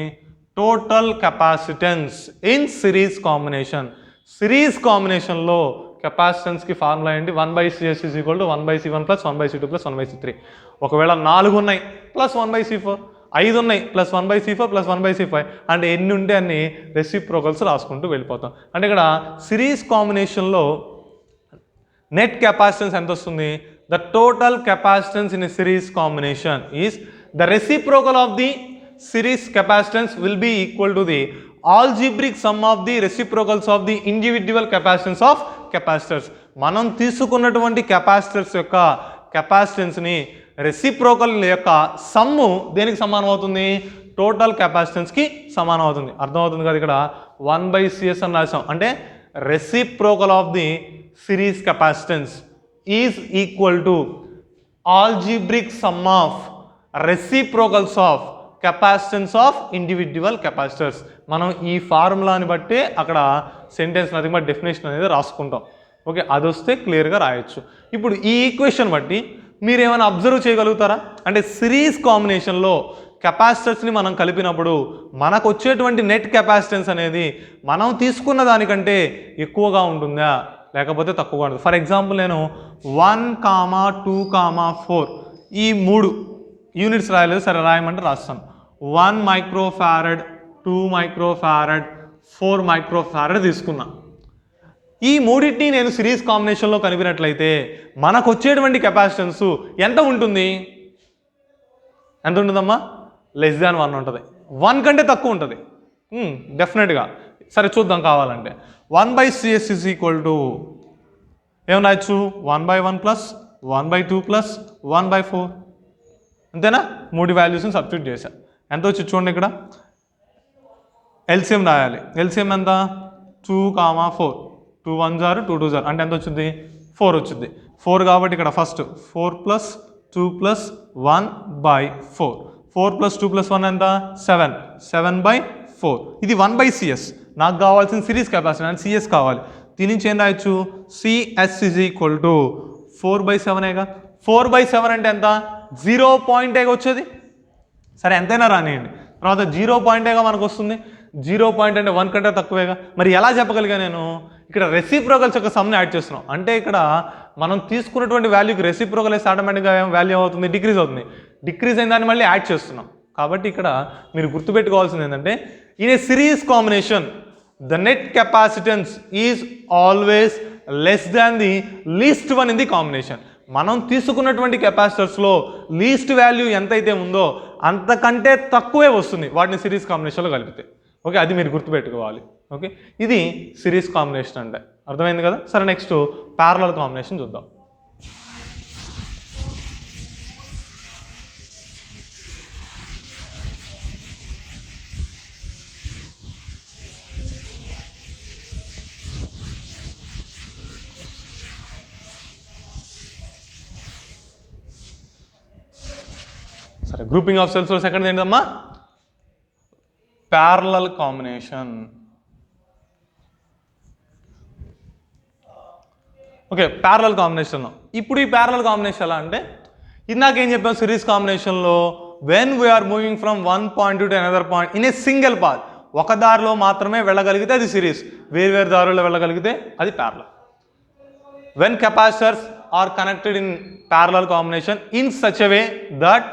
total capacitance in series combination. Series కాంబినేషన్లో కెపాసిటెన్స్కి ఫార్ములా ఏంటి? 1 by CS is equal to 1 by C1 plus 1 by C2 plus 1 by C3. ఒకవేళ 4 ఉన్నాయి ప్లస్ 1 బై C4, 5 ఉన్నాయి plus 1 by C4 plus 1 by C5, అంటే ఎన్ని ఉంటే అన్ని రెసిప్రోకల్స్ రాసుకుంటూ వెళ్ళిపోతాం. అంటే ఇక్కడ సిరీస్ కాంబినేషన్లో నెట్ కెపాసిటెన్స్ ఎంత వస్తుంది? The total capacitance in a series combination is the reciprocal of the series capacitance will be equal to the algebraic sum of the reciprocals of the individual capacitance of capacitors. మనం తీసుకున్నటువంటి కెపాసిటర్స్ యొక్క కెపాసిటెన్స్ని రెసిప్రోకల్ యొక్క సమ్ము దేనికి సమానం అవుతుంది? టోటల్ కెపాసిటెన్స్కి సమానం అవుతుంది. అర్థమవుతుంది కదా? ఇక్కడ 1 బై సిఎస్ అని రాసాం. అంటే reciprocal of the series capacitance is equal to algebraic sum of reciprocals of capacitance of individual capacitors. మనం ఈ ఫార్ములాని బట్టి అక్కడ సెంటెన్స్ నథింగ్ బట్ డెఫినేషన్ అనేది రాసుకుంటాం. ఓకే, అది వస్తే క్లియర్గా రాయొచ్చు. ఇప్పుడు ఈ ఈక్వేషన్ బట్టి మీరు ఏమైనా అబ్జర్వ్ చేయగలుగుతారా? అంటే సిరీస్ కాంబినేషన్లో కెపాసిటర్స్ని మనం కలిపినప్పుడు మనకు వచ్చేటువంటి నెట్ కెపాసిటెన్స్ అనేది మనం తీసుకున్న దానికంటే ఎక్కువగా ఉంటుందా లేకపోతే తక్కువగా ఉంటుంది? ఫర్ ఎగ్జాంపుల్ నేను 1, 2, 4 ఈ 3 యూనిట్స్ రాయలేదు, సరే రాయమంటే రాస్తాను. 1 మైక్రోఫారడ్, 2 మైక్రోఫారడ్, 4 మైక్రోఫారడ్ తీసుకున్నా. ఈ మూడింటిని నేను సిరీస్ కాంబినేషన్లో కలిపినట్లయితే మనకు వచ్చేటువంటి కెపాసిటెన్స్ ఎంత ఉంటుంది? ఎంత ఉంటుందమ్మా? లెస్ దాన్ 1 ఉంటుంది. 1 కంటే తక్కువ ఉంటుంది డెఫినెట్గా. సరే చూద్దాం కావాలంటే. 1 by CS is equal to ఏమన్నా రాయొచ్చు? 1 by 1 plus 1 by 2 plus 1 by 4. అంతేనా? 3 వాల్యూస్ని సబ్స్టిట్యూట్ చేశా. ఎంత వచ్చి చూడండి, ఇక్కడ ఎల్సిఎం రాయాలి. ఎల్సిఎం ఎంత? 2, 4. 2 1s are 2 2s are అంటే ఎంత వచ్చింది? 4 వచ్చింది. 4 కాబట్టి ఇక్కడ first 4 plus 2 plus 1 by 4. 4 plus 2 plus 1 ఎంత? 7. 7 బై 4. ఇది 1 బై సిఎస్. నాకు కావాల్సిన సిరీస్ కెపాసిటీ అంటే సిఎస్ కావాలి. దీని నుంచి ఏం రాయొచ్చు? CS is equal to 4 by 7ఏగా. 4 బై 7 అంటే ఎంత? 0.8 వచ్చేది. సరే ఎంతైనా రానియండి. తర్వాత 0.8గా మనకు వస్తుంది. 0 అంటే 1 కంటే తక్కువేగా. మరి ఎలా చెప్పగలిగా నేను? ఇక్కడ రెసిప్రోకల్స్ యొక్క సమ్ని యాడ్ చేస్తున్నాం. అంటే ఇక్కడ మనం తీసుకున్నటువంటి వాల్యూకి రెసిప్రోకల్ వేస్తే ఆటోమేటిక్గా వాల్యూ అవుతుంది? డిక్రీజ్ అవుతుంది. డిక్రీజ్ అయిన దాన్ని మళ్ళీ యాడ్ చేస్తున్నాం. కాబట్టి ఇక్కడ మీరు గుర్తుపెట్టుకోవాల్సింది ఏంటంటే in a series combination the net capacitance is always less than the least one in the combination. మనం తీసుకున్నటువంటి కెపాసిటర్స్లో లీస్ట్ వాల్యూ ఎంతైతే ఉందో అంతకంటే తక్కువే వస్తుంది వాటిని సిరీస్ కాంబినేషన్లో కలిపితే. ఓకే, అది మీరు గుర్తుపెట్టుకోవాలి. ఓకే, ఇది సిరీస్ కాంబినేషన్ అంటే అర్థమైంది కదా? సరే నెక్స్ట్ ప్యారలల్ కాంబినేషన్ చూద్దాం. సరే, గ్రూపింగ్ ఆఫ్ సెల్స్ సెకండ్ ఏంటమ్మా? Parallel combination. Okay, parallel combination. ఇప్పుడు ఈ ప్యారలల్ కాంబినేషన్ ఎలా అంటే ఇందాక ఏం చెప్పాం సిరీస్ కాంబినేషన్లో when we are moving from one point to another point in a single path, ఒక దారిలో మాత్రమే వెళ్ళగలిగితే అది సిరీస్, వేరు దారుల్లో వెళ్ళగలిగితే అది parallel. When capacitors are connected in parallel combination in such a way that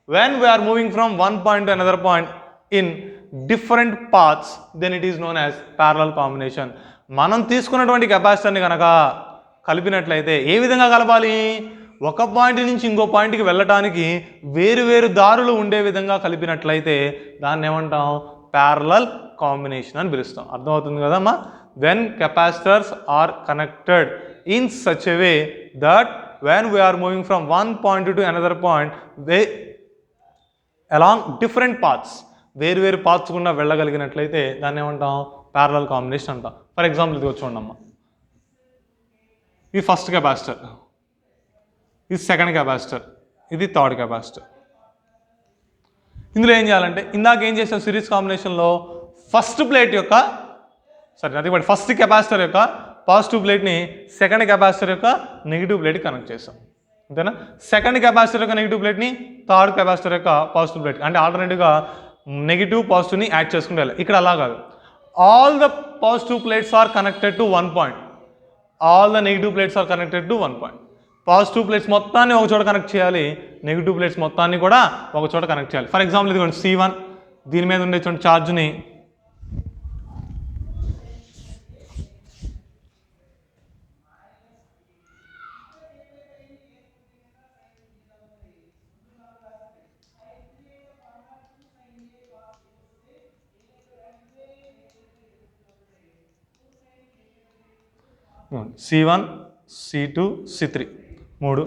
when we are moving from one point to another point in different paths, then it is known as parallel combination. మనం తీసుకున్నటువంటి కెపాసిటర్ని కనుక కలిపినట్లయితే ఏ విధంగా కలపాలి, ఒక పాయింట్ నుంచి ఇంకో పాయింట్కి వెళ్ళటానికి వేరు దారులు ఉండే విధంగా కలిపినట్లయితే దాన్ని ఏమంటాం, ప్యారలల్ కాంబినేషన్ అని పిలుస్తాం. అర్థమవుతుంది కదమ్మా. when capacitors are connected in such a way that when we are moving from one point to another point they along different paths, వేరు పాత్స్ గుండా వెళ్ళగలిగినట్లయితే దాన్ని ఏమంటాం, ప్యారలల్ కాంబినేషన్ అంటాం. ఫర్ ఎగ్జాంపుల్ ఇది చూడండమ్మా, ఇది ఫస్ట్ కెపాసిటర్, ఇది సెకండ్ కెపాసిటర్, ఇది థర్డ్ కెపాసిటర్. ఇందులో ఏం చేయాలంటే ఇందాక ఏం చేసాం సిరీస్ కాంబినేషన్లో ఫస్ట్ ప్లేట్ యొక్క ఫస్ట్ కెపాసిటర్ యొక్క పాజిటివ్ ప్లేట్ని సెకండ్ కెపాసిటర్ యొక్క నెగిటివ్ ప్లేట్కి కనెక్ట్ చేస్తాం, అంతేనా. సెకండ్ కెపాసిటర్ యొక్క నెగిటివ్ ప్లేట్ని థర్డ్ కెపాసిటర్ యొక్క పాజిటివ్ ప్లేట్, అంటే ఆల్టర్నేటివ్గా నెగిటివ్ పాజిటివ్ని యాడ్ చేసుకుంటే వెళ్ళాలి. ఇక్కడ అలా కాదు, all the positive plates are connected to one point, all the negative plates are connected to one point. Positive plates మొత్తాన్ని ఒక చోట కనెక్ట్ చేయాలి, నెగిటివ్ ప్లేట్స్ మొత్తాన్ని కూడా ఒక చోట కనెక్ట్ చేయాలి. ఫర్ ఎగ్జాంపుల్ ఇదిగోండి C1, దీని మీద ఉండే ఛార్జ్ని C1, C2, C3 మూడు.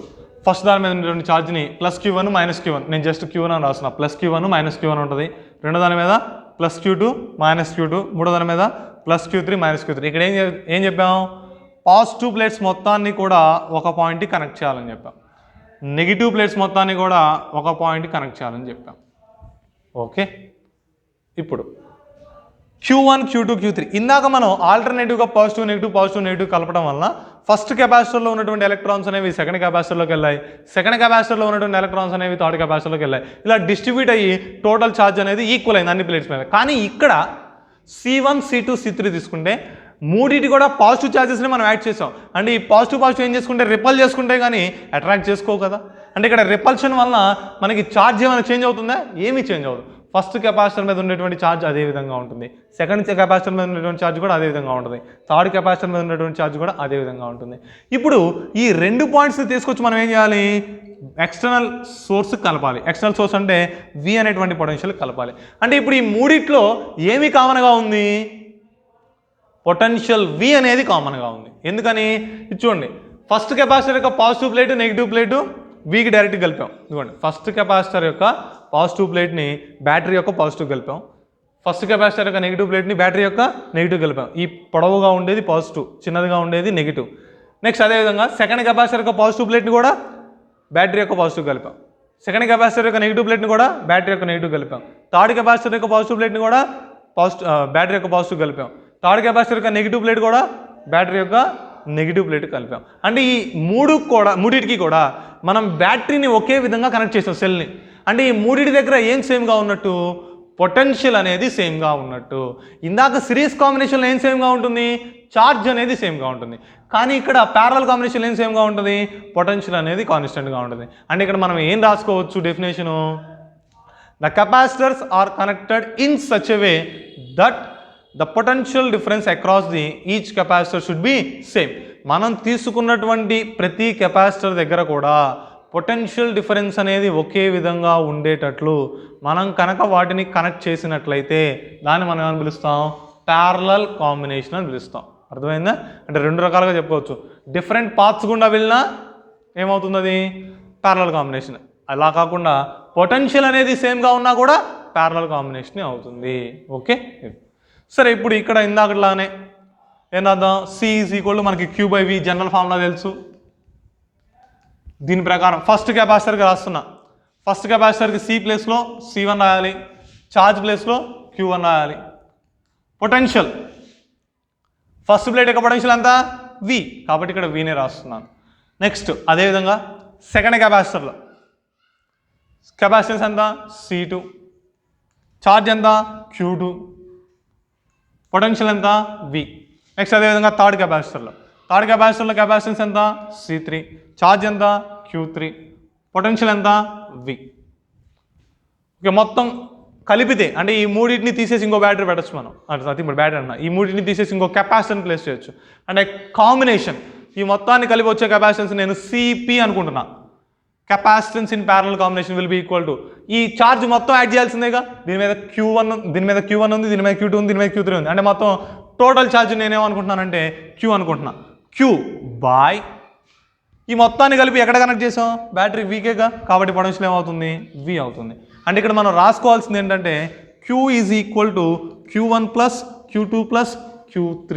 ఫస్ట్ దాని మీద ఉన్నటువంటి ఛార్జ్ని +Q1 -Q1, నేను జస్ట్ Q1 అని రాసిన, +Q1 -Q1 ఉంటుంది. రెండో దాని మీద +Q2 -Q2, మూడో దాని మీద +Q3 -Q3. ఇక్కడ ఏం చెప్పాం, పాజిటివ్ ప్లేట్స్ మొత్తాన్ని కూడా ఒక పాయింట్కి కనెక్ట్ చేయాలని చెప్పాం, నెగిటివ్ ప్లేట్స్ మొత్తాన్ని కూడా ఒక పాయింట్కి కనెక్ట్ చేయాలని చెప్పాం. ఓకే, ఇప్పుడు Q1, Q2, Q3 ఇందాక మనం ఆల్టర్నేటివ్గా పాజిటివ్ నెగిటివ్ కలపడం వలన ఫస్ట్ కెపాసిటర్లో ఉన్నటువంటి ఎలక్ట్రాన్స్ అనేవి సెకండ్ కెపాసిటర్లోకి వెళ్ళాయి, సెకండ్ కెపాసిటర్లో ఉన్నటువంటి ఎలక్ట్రాన్స్ అనేవి థర్డ్ కెపాసిటర్లోకి వెళ్ళాయి. ఇలా డిస్ట్రిబ్యూట్ అయ్యి టోటల్ ఛార్జ్ అనేది ఈక్వల్ అయింది అన్ని ప్లేట్స్ మీద. కానీ ఇక్కడ C1, C2, C3 తీసుకుంటే మూడింటి కూడా పాజిటివ్ ఛార్జెస్ని మనం యాడ్ చేసాం. అంటే ఈ పాజిటివ్ ఏం చేసుకుంటే రిపల్ చేసుకుంటే కానీ అట్రాక్ట్ చేసుకోవు కదా. అంటే ఇక్కడ రిపల్షన్ వలన మనకి ఛార్జ్ ఏమైనా చేంజ్ అవుతుందా, ఏమీ చేంజ్ అవ్వదు. ఫస్ట్ కెపాసిటర్ మీద ఉండేటువంటి ఛార్జ్ అదే విధంగా ఉంటుంది, సెకండ్ కెపాసిటర్ మీద ఉన్నటువంటి ఛార్జ్ కూడా అదే విధంగా ఉంటుంది, థర్డ్ కెపాసిటర్ మీద ఉన్నటువంటి ఛార్జ్ కూడా అదే విధంగా ఉంటుంది. ఇప్పుడు ఈ రెండు పాయింట్స్ని తీసుకొచ్చి మనం ఏం చేయాలి, ఎక్స్టర్నల్ సోర్స్ కలపాలి. ఎక్స్టర్నల్ సోర్స్ అంటే V అనేటువంటి పొటెన్షియల్ కలపాలి. అంటే ఇప్పుడు ఈ మూడిట్లో ఏమి కామన్గా ఉంది, పొటెన్షియల్ V అనేది కామన్గా ఉంది. ఎందుకని చూడండి, ఫస్ట్ కెపాసిటర్ యొక్క పాజిటివ్ ప్లేట్ నెగిటివ్ ప్లేటు Vకి డైరెక్ట్ కలిపాం. ఇదిగోండి, ఫస్ట్ కెపాసిటర్ యొక్క పాజిటివ్ ప్లేట్ని బ్యాటరీ యొక్క పాజిటివ్ కలిపాం, ఫస్ట్ కెపాసిటర్ యొక్క నెగిటివ్ ప్లేట్ని బ్యాటరీ యొక్క నెగిటివ్ కలిపాం. ఈ పొడవుగా ఉండేది పాజిటివ్, చిన్నదిగా ఉండేది నెగిటివ్. నెక్స్ట్ అదేవిధంగా సెకండ్ కెపాసిటర్ యొక్క పాజిటివ్ ప్లేట్ని కూడా బ్యాటరీ యొక్క పాజిటివ్ కలిపాం, సెకండ్ కెపాసిటర్ యొక్క నెగిటివ్ ప్లేట్ని కూడా బ్యాటరీ యొక్క నెగిటివ్ కలిపాం, థర్డ్ కెపాసిటర్ యొక్క పాజిటివ్ ప్లేట్ని కూడా బ్యాటరీ యొక్క పాజిటివ్ కలిపాం, థర్డ్ కెపాసిటర్ యొక్క నెగిటివ్ ప్లేట్ కూడా బ్యాటరీ యొక్క నెగిటివ్ ప్లేట్ కలిపాం. అంటే ఈ మూడింటికి కూడా మనం బ్యాటరీని ఒకే విధంగా కనెక్ట్ చేసాం సెల్ని. అంటే ఈ మూడింటి దగ్గర ఏం సేమ్గా ఉన్నట్టు, పొటెన్షియల్ అనేది సేమ్గా ఉన్నట్టు. ఇందాక సిరీస్ కాంబినేషన్లో ఏం సేమ్గా ఉంటుంది, ఛార్జ్ అనేది సేమ్గా ఉంటుంది. కానీ ఇక్కడ ప్యారలల్ కాంబినేషన్ ఏం సేమ్గా ఉంటుంది, పొటెన్షియల్ అనేది కాన్స్టెంట్గా ఉంటుంది. అంటే ఇక్కడ మనం ఏం రాసుకోవచ్చు definition, the capacitors are connected in such a way that the potential difference across the each capacitor should be same. మనం తీసుకున్నటువంటి ప్రతి కెపాసిటర్ దగ్గర కూడా పొటెన్షియల్ డిఫరెన్స్ అనేది ఒకే విధంగా ఉండేటట్లు మనం కనుక వాటిని కనెక్ట్ చేసినట్లయితే దాన్ని మనం ఏమని పిలుస్తాం, ప్యారలల్ కాంబినేషన్ అని పిలుస్తాం. అర్థమైందా? అంటే రెండు రకాలుగా చెప్పుకోవచ్చు. డిఫరెంట్ పాత్స్ గుండా వెళ్ళినా ఏమవుతుంది, అది ప్యారలల్ కాంబినేషన్. అలా కాకుండా పొటెన్షియల్ అనేది సేమ్గా ఉన్నా కూడా ప్యారలల్ కాంబినేషన్ అవుతుంది. ఓకే, సరే. ఇప్పుడు ఇక్కడ ఇందాకట్లానే ఏమర్థం, C మనకి Q/V జనరల్ ఫార్ములా తెలుసు. దీని ప్రకారం ఫస్ట్ కెపాసిటర్కి రాస్తున్నా, ఫస్ట్ కెపాసిటర్కి C ప్లేస్లో C1 రాయాలి, ఛార్జ్ ప్లేస్లో Q1 రాయాలి. పొటెన్షియల్ ఫస్ట్ ప్లేట్ యొక్క పొటెన్షియల్ ఎంత V, కాబట్టి ఇక్కడ Vనే రాస్తున్నాను. నెక్స్ట్ అదేవిధంగా సెకండ్ కెపాసిటర్లో కెపాసిటెన్స్ ఎంత C2, ఛార్జ్ ఎంత Q2, పొటెన్షియల్ ఎంత V. నెక్స్ట్ అదేవిధంగా థర్డ్ కెపాసిటర్లో కెపాసిటెన్స్ ఎంత C3, ఛార్జ్ ఎంత Q3, పొటెన్షియల్ ఎంత V. ఓకే, మొత్తం కలిపితే అంటే ఈ మూడింటిని తీసేసి ఇంకో బ్యాటరీ పెట్టచ్చు మనం. అది ఇప్పుడు బ్యాటరీ అన్న, ఈ మూడింటిని తీసేసి ఇంకో కెపాసిటర్ని ప్లేస్ చేయొచ్చు. అంటే కాంబినేషన్ ఈ మొత్తాన్ని కలిపి వచ్చే కెపాసిటెన్స్ నేను CP అనుకుంటున్నా. Capacitance in parallel combination will be equal to ఈ ఛార్జ్ మొత్తం యాడ్ చేయాల్సిందేగా. దీని మీద Q1 ఉంది, దీని మీద Q2 ఉంది, దీని మీద Q3 ఉంది. అంటే మొత్తం టోటల్ ఛార్జ్ నేనేమనుకుంటున్నానంటే Q అనుకుంటున్నా. Q బై ఈ మొత్తాన్ని కలిపి ఎక్కడ కనెక్ట్ చేసాం బ్యాటరీ వీకేగా, కాబట్టి పొటెన్షియల్ ఏమవుతుంది V అవుతుంది. అంటే ఇక్కడ మనం రాసుకోవాల్సింది ఏంటంటే Q is equal to Q1 plus Q2 plus Q3.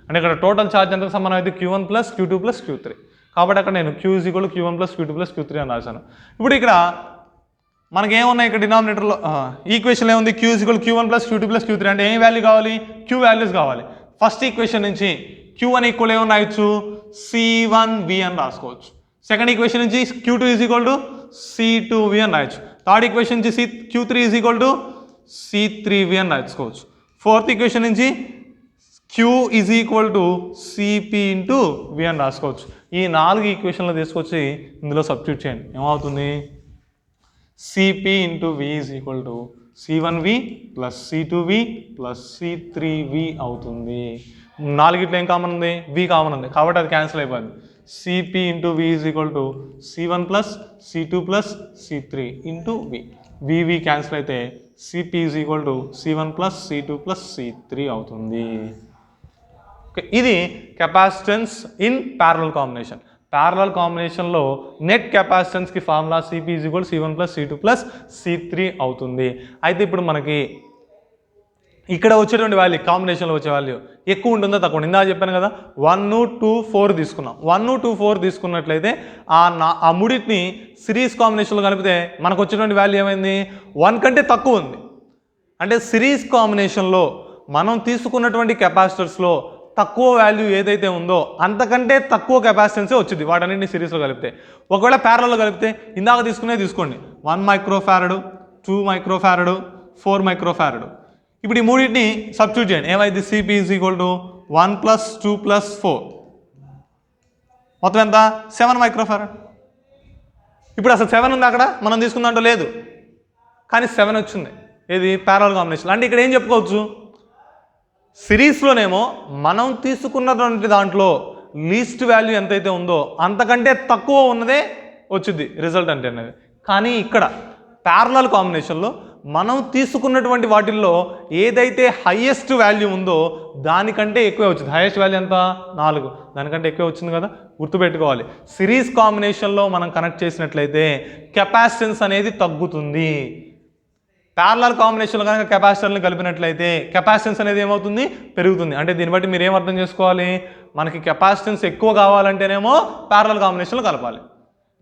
అంటే ఇక్కడ టోటల్ ఛార్జ్ ఎంత సమానం అయితే Q1 plus Q2 plus Q3. కాబట్టి అక్కడ నేను Q is equal to Q1 plus Q2 plus Q3 అని రాశాను. ఇప్పుడు ఇక్కడ మనకి ఏమున్నాయి ఇక్కడ డినామినేటర్లో ఈక్వేషన్ ఏముంది Q is equal Q1 plus Q2 plus Q3. అంటే ఏం వాల్యూ కావాలి Q వాల్యూస్ కావాలి. ఫస్ట్ ఈక్వేషన్ నుంచి Q1 ఈక్వల్ ఏమన్నా రాయొచ్చు C1V అని రాసుకోవచ్చు. సెకండ్ ఈక్వేషన్ నుంచి Q2 is equal to C2V అని రాయొచ్చు. థర్డ్ ఈక్వేషన్ నుంచి Q3 is equal to C3V అని రాసుకోవచ్చు. ఫోర్త్ ఈక్వేషన్ నుంచి Q is equal to CP into V అని రాసుకోవచ్చు. ఈ 4 ఈక్వేషన్లు తీసుకొచ్చి ఇందులో సబ్స్టిట్యూట్ చేయండి. ఏమవుతుంది CP into V is equal to C1V plus C2V plus C3V అవుతుంది. 4 ఏం కామన్ ఉంది V కామన్ ఉంది, కాబట్టి అది క్యాన్సిల్ అయిపోయింది. CP into V is equal to C1 plus C2 plus C3 into V. VV cancel అయితే CP is equal to C1 plus C2 plus C3 అవుతుంది. ఓకే, ఇది capacitance in parallel combination. Parallel కాంబినేషన్లో నెట్ కెపాసిటెన్స్కి formula CP is equal C1 plus C2 plus C3 అవుతుంది. అయితే ఇప్పుడు మనకి ఇక్కడ వచ్చేటువంటి వాల్యూ కాంబినేషన్లో వచ్చే వాల్యూ ఎక్కువ ఉంటుందో తక్కువ ఉంటుంది. ఇందాక చెప్పాను కదా 1, 2, 4 తీసుకున్నాం. 1, 2, 4 తీసుకున్నట్లయితే ఆ మూడింటిని సిరీస్ కాంబినేషన్లో కలిపితే మనకు వచ్చేటువంటి వాల్యూ ఏమైంది 1 కంటే తక్కువ ఉంది. అంటే సిరీస్ కాంబినేషన్లో మనం తీసుకున్నటువంటి కెపాసిటర్స్లో తక్కువ వాల్యూ ఏదైతే ఉందో అంతకంటే తక్కువ కెపాసిటెన్సే వచ్చింది వాటన్నింటినీ సిరీస్లో కలిపితే. ఒకవేళ ప్యారలల్లో కలిపితే ఇందాక తీసుకోండి 1 మైక్రోఫారడ్, 2 మైక్రోఫారడ్, 4 మైక్రోఫారడ్. ఇప్పుడు ఈ మూడింటిని సబ్స్టిట్యూట్ చేయండి. ఏమైంది CP is equal to 1 plus 2 plus 4 మొత్తం ఎంత 7 మైక్రోఫారడ్. ఇప్పుడు అసలు 7 ఉంది అక్కడ మనం తీసుకుందంటూ లేదు, కానీ 7 వచ్చింది ఏది ప్యారలల్ కాంబినేషన్. అంటే ఇక్కడ ఏం చెప్పుకోవచ్చు సిరీస్లోనేమో మనం తీసుకున్నటువంటి దాంట్లో లీస్ట్ వాల్యూ ఎంతైతే ఉందో అంతకంటే తక్కువ ఉన్నదే వచ్చింది రిజల్ట్ అంటే అనేది. కానీ ఇక్కడ ప్యారలల్ కాంబినేషన్లో మనం తీసుకున్నటువంటి వాటిల్లో ఏదైతే హైయెస్ట్ వాల్యూ ఉందో దానికంటే ఎక్కువే వచ్చింది. హైయెస్ట్ వాల్యూ ఎంత 4, దానికంటే ఎక్కువే వచ్చింది కదా, గుర్తుపెట్టుకోవాలి. సిరీస్ కాంబినేషన్లో మనం కనెక్ట్ చేసినట్లయితే కెపాసిటెన్స్ అనేది తగ్గుతుంది. ప్యారలల్ కాంబినేషన్లో కనుక కెపాసిటర్ని కలిపినట్లయితే కెపాసిటెన్స్ అనేది ఏమవుతుంది పెరుగుతుంది. అంటే దీన్ని బట్టి మీరు ఏం అర్థం చేసుకోవాలి, మనకి కెపాసిటెన్స్ ఎక్కువ కావాలంటేనేమో ప్యారలల్ కాంబినేషన్లో కలపాలి,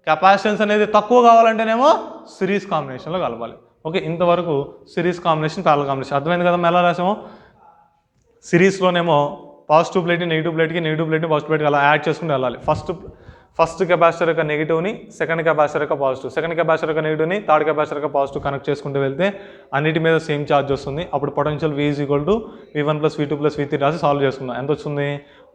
కెపాసిటెన్స్ అనేది తక్కువ కావాలంటేనేమో సిరీస్ కాంబినేషన్లో కలపాలి. ఓకే, ఇంతవరకు సిరీస్ కాంబినేషన్ ప్యారలల్ కాంబినేషన్ అర్థమైంది కదా. ఎలా రాసామో సిరీస్లోనేమో పాజిటివ్ ప్లేట్ని నెగిటివ్ ప్లేట్కి, నెగిటివ్ ప్లేట్ని పాజిటివ్ ప్లేట్కి అలా యాడ్ చేసుకుంటూ వెళ్ళాలి. ఫస్ట్ కెపాసిటర్ యొక్క నెగిటివ్ని సెకండ్ కెపాసిటర్ యొక్క పాజిటివ్, సెకండ్ కెపాసిటర్ యొక్క నెగిటివ్ని థర్డ్ కెపాసిటర్ యొక్క పాజిటివ్ కనెక్ట్ చేసుకుంటూ వెళ్తే అన్నిటి మీద సేమ్ ఛార్జ్ వస్తుంది. అప్పుడు potential V is equal to V1 plus V2 plus V3 రాసి సాల్వ్ చేసుకుందాం. ఎంత వస్తుంది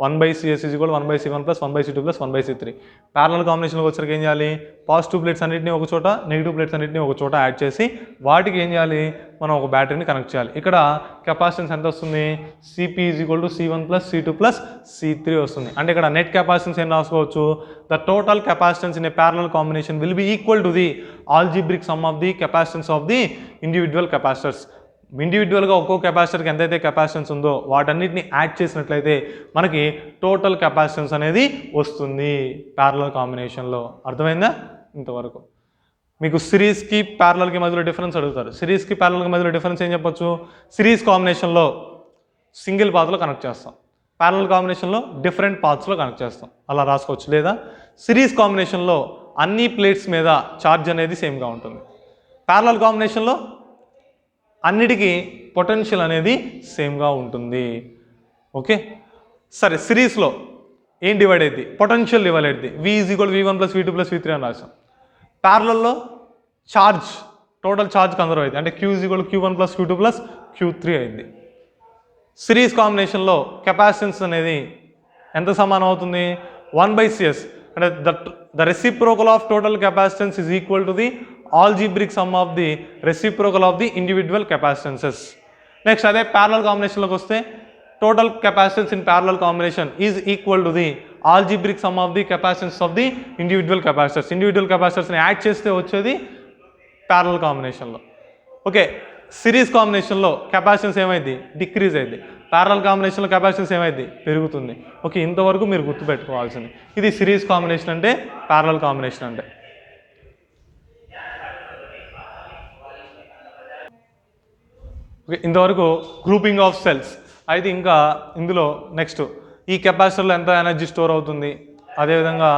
1/CS is equal 1/C1 plus 1/C2 plus 1/C3. Parallel కాంబినేషన్లోకి వచ్చరికి ఏం చేయాలి, పాజిటివ్ ప్లేట్స్ అన్నింటినీ ఒక చోట, నెగిటివ్ ప్లేట్స్ అన్నింటినీ ఒక చోట యాడ్ చేసి వాటికి ఏం చేయాలి, మనం ఒక బ్యాటరీని కనెక్ట్ చేయాలి. ఇక్కడ కెపాసిటెన్స్ ఎంత వస్తుంది, CP is equal to C1 plus C2 plus C3 వస్తుంది. అంటే ఇక్కడ నెట్ కెపాసిటెన్స్ ఏం రాసుకోవచ్చు, the total capacitance in a parallel combination will be equal to the algebraic sum of the capacitance of the individual capacitors. ఇండివిజువల్గా ఒక్కో కెపాసిటర్కి ఎంతైతే కెపాసిటెన్స్ ఉందో వాటన్నిటిని యాడ్ చేసినట్లయితే మనకి టోటల్ కెపాసిటెన్స్ అనేది వస్తుంది ప్యారలల్ కాంబినేషన్లో. అర్థమైందా ఇంతవరకు? మీకు సిరీస్కి ప్యారలల్కి మధ్యలో డిఫరెన్స్ అడుగుతారు. సిరీస్కి ప్యారలల్కి మధ్యలో డిఫరెన్స్ ఏం చెప్పొచ్చు, సిరీస్ కాంబినేషన్లో సింగిల్ పాత్లో కనెక్ట్ చేస్తాం, ప్యారలల్ కాంబినేషన్లో డిఫరెంట్ పాత్స్లో కనెక్ట్ చేస్తాం, అలా రాసుకోవచ్చు. లేదా సిరీస్ కాంబినేషన్లో అన్ని ప్లేట్స్ మీద ఛార్జ్ అనేది సేమ్గా ఉంటుంది, ప్యారలల్ కాంబినేషన్లో అన్నిటికీ పొటెన్షియల్ అనేది సేమ్గా ఉంటుంది. ఓకే, సరే సిరీస్లో ఏం డివైడ్ అయింది? పొటెన్షియల్ డివైడ్ అయింది. V = V1 + V2 + V3 అని రాసాం. ప్యారలల్లో ఛార్జ్, టోటల్ ఛార్జ్ కన్సర్వ్ అయింది, అంటే Q = Q1 + Q2 + Q3 అయింది. సిరీస్ కాంబినేషన్లో కెపాసిటెన్స్ అనేది ఎంత సమానం అవుతుంది? 1/CS, అంటే the reciprocal of total capacitance is equal to the algebraic sum of the reciprocal of the individual capacitances. Next అదే ప్యారలల్ కాంబినేషన్లోకి వస్తే total capacitance in parallel combination is equal to the algebraic sum of the capacitance of the individual capacitors. Individual కెపాసిటర్స్ని యాడ్ చేస్తే వచ్చేది ప్యారలల్ కాంబినేషన్లో. ఓకే, సిరీస్ కాంబినేషన్లో కెపాసిటెన్స్ ఏమైంది? డిక్రీజ్ అయింది. ప్యారలల్ కాంబినేషన్లో కెపాసిటెన్స్ ఏమైంది? పెరుగుతుంది. ఓకే, ఇంతవరకు మీరు గుర్తుపెట్టుకోవాల్సింది. ఇది సిరీస్ కాంబినేషన్ అంటే, ప్యారలల్ కాంబినేషన్ అంటే. ఓకే, ఇంతవరకు గ్రూపింగ్ ఆఫ్ సెల్స్. అయితే ఇంకా ఇందులో నెక్స్ట్ ఈ కెపాసిటర్లో ఎంత ఎనర్జీ స్టోర్ అవుతుంది, అదేవిధంగా